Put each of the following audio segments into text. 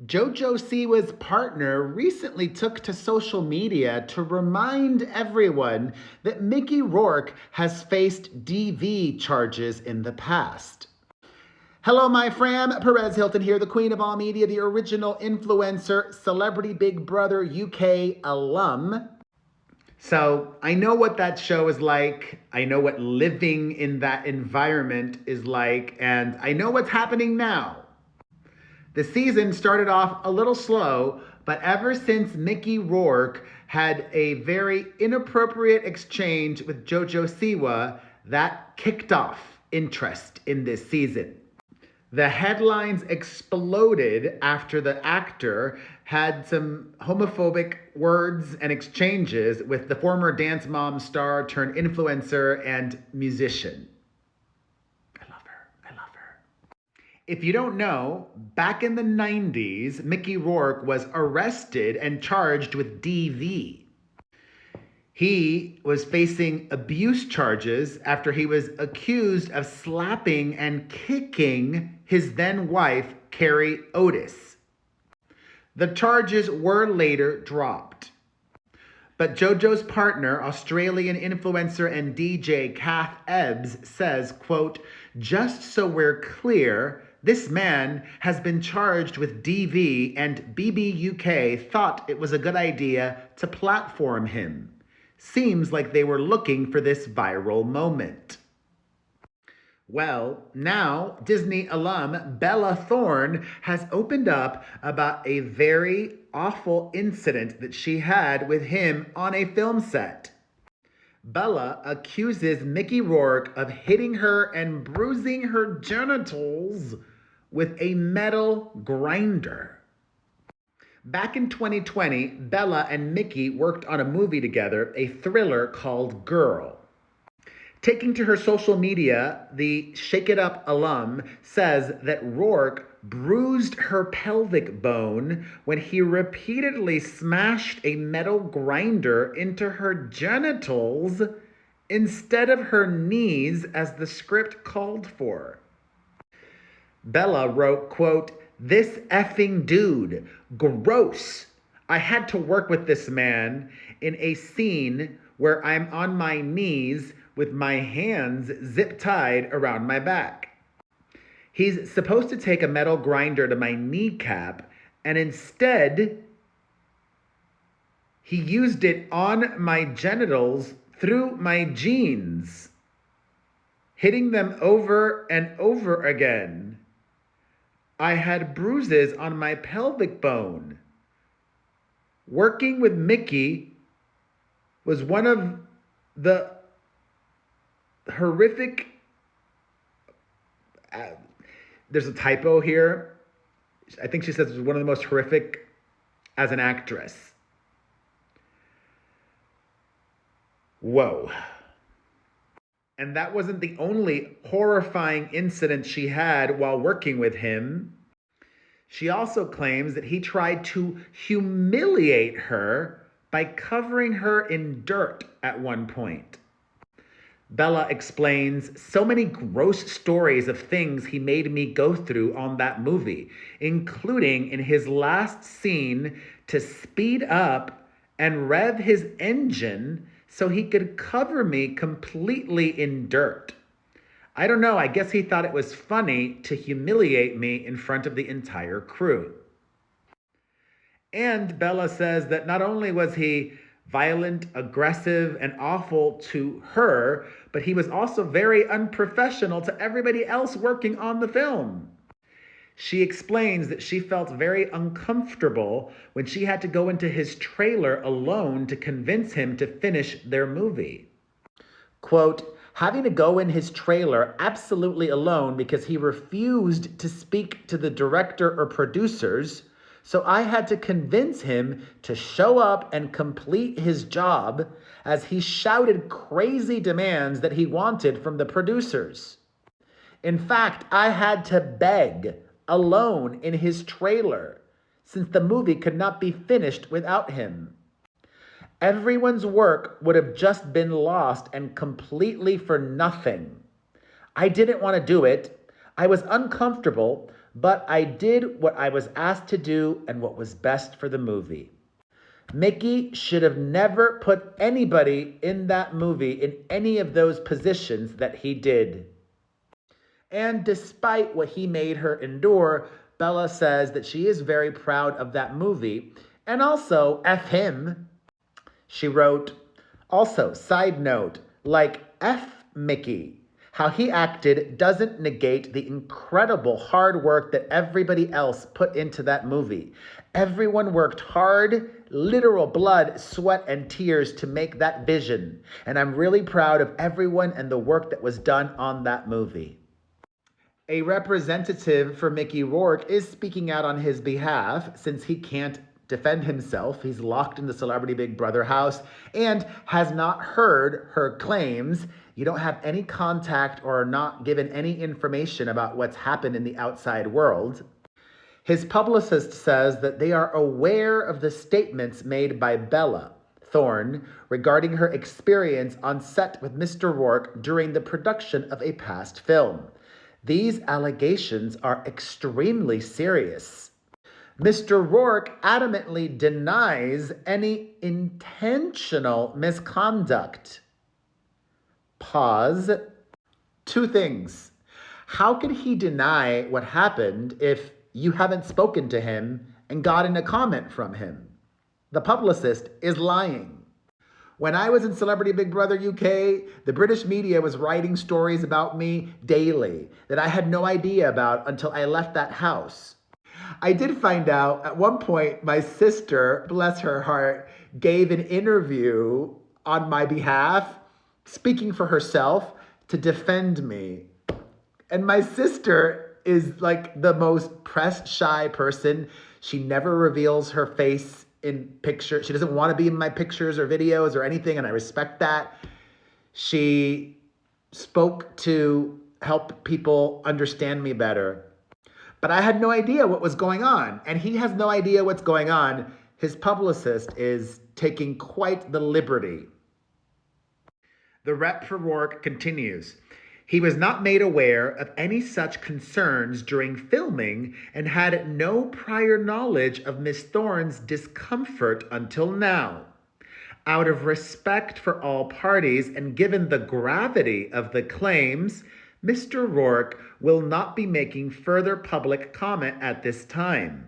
JoJo Siwa's partner recently took to social media to remind everyone that Mickey Rourke has faced DV charges in the past. Hello, my fam. Perez Hilton here, the queen of all media, the original influencer, celebrity Big Brother UK alum. So I know what that show is like. I know what living in that environment is like, and I know what's happening now. The season started off a little slow, but ever since Mickey Rourke had a very inappropriate exchange with JoJo Siwa, that kicked off interest in this season. The headlines exploded after the actor had some homophobic words and exchanges with the former Dance Mom star turned influencer and musician. I love her. If you don't know, back in the 90s, Mickey Rourke was arrested and charged with DV. He was facing abuse charges after he was accused of slapping and kicking his then wife, Carrie Otis. The charges were later dropped. But JoJo's partner, Australian influencer and DJ Kath Ebbs, says, quote, "Just so we're clear, this man has been charged with DV and BBUK thought it was a good idea to platform him. Seems like they were looking for this viral moment." Well, now Disney alum Bella Thorne has opened up about a very awful incident that she had with him on a film set. Bella accuses Mickey Rourke of hitting her and bruising her genitals with a metal grinder. Back in 2020, Bella and Mickey worked on a movie together, a thriller called Girl. Taking to her social media, the Shake It Up alum says that Rourke bruised her pelvic bone when he repeatedly smashed a metal grinder into her genitals instead of her knees as the script called for. Bella wrote, quote, "This effing dude, gross. I had to work with this man in a scene where I'm on my knees with my hands zip-tied around my back. He's supposed to take a metal grinder to my kneecap, and instead, he used it on my genitals through my jeans, hitting them over and over again. I had bruises on my pelvic bone. Working with Mickey was one of the horrific..." There's a typo here. I think she says it was one of the most horrific as an actress. Whoa. And that wasn't the only horrifying incident she had while working with him. She also claims that he tried to humiliate her by covering her in dirt at one point. Bella explains, "So many gross stories of things he made me go through on that movie, including in his last scene to speed up and rev his engine so he could cover me completely in dirt. I don't know, I guess he thought it was funny to humiliate me in front of the entire crew." And Bella says that not only was he violent, aggressive, and awful to her, but he was also very unprofessional to everybody else working on the film. She explains that she felt very uncomfortable when she had to go into his trailer alone to convince him to finish their movie. Quote, "Having to go in his trailer absolutely alone because he refused to speak to the director or producers, so I had to convince him to show up and complete his job as he shouted crazy demands that he wanted from the producers. In fact, I had to beg alone in his trailer since the movie could not be finished without him. Everyone's work would have just been lost and completely for nothing. I didn't want to do it. I was uncomfortable, but I did what I was asked to do and what was best for the movie. Mickey should have never put anybody in that movie in any of those positions that he did. And despite what he made her endure, Bella says that she is very proud of that movie. And also, F him. She wrote, also, side note, like F Mickey. How he acted doesn't negate the incredible hard work that everybody else put into that movie. Everyone worked hard, literal blood, sweat, and tears to make that vision. And I'm really proud of everyone and the work that was done on that movie. A representative for Mickey Rourke is speaking out on his behalf since he can't defend himself. He's locked in the Celebrity Big Brother house and has not heard her claims. You don't have any contact or are not given any information about what's happened in the outside world. His publicist says that they are aware of the statements made by Bella Thorne regarding her experience on set with Mr. Rourke during the production of a past film. These allegations are extremely serious. Mr. Rourke adamantly denies any intentional misconduct. Pause. Two things. How can he deny what happened if you haven't spoken to him and gotten a comment from him? The publicist is lying. When I was in Celebrity Big Brother UK, the British media was writing stories about me daily that I had no idea about until I left that house. I did find out at one point my sister, bless her heart, gave an interview on my behalf, speaking for herself to defend me. And my sister is like the most press shy person. She never reveals her face in pictures. She doesn't want to be in my pictures or videos or anything, and I respect that. She spoke to help people understand me better. But I had no idea what was going on, and he has no idea what's going on. His publicist is taking quite the liberty. The rep for Rourke continues. He was not made aware of any such concerns during filming and had no prior knowledge of Miss Thorne's discomfort until now. Out of respect for all parties and given the gravity of the claims, Mr. Rourke will not be making further public comment at this time.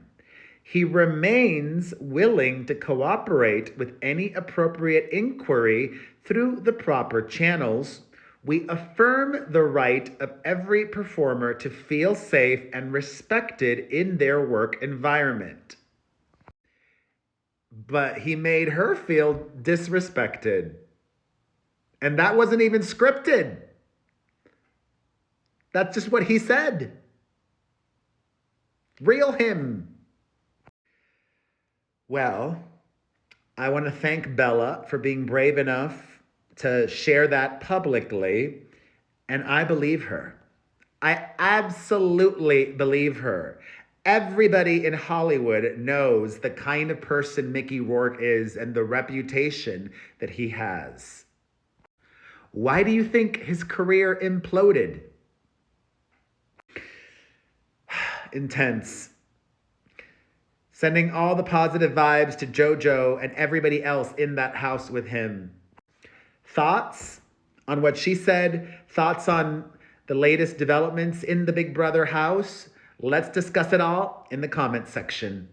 He remains willing to cooperate with any appropriate inquiry through the proper channels. We affirm the right of every performer to feel safe and respected in their work environment. But he made her feel disrespected. And that wasn't even scripted. That's just what he said. Reel him. Well, I want to thank Bella for being brave enough to share that publicly, and I believe her. I absolutely believe her. Everybody in Hollywood knows the kind of person Mickey Rourke is and the reputation that he has. Why do you think his career imploded? Intense. Sending all the positive vibes to JoJo and everybody else in that house with him. Thoughts on what she said? Thoughts on the latest developments in the Big Brother house? Let's discuss it all in the comments section.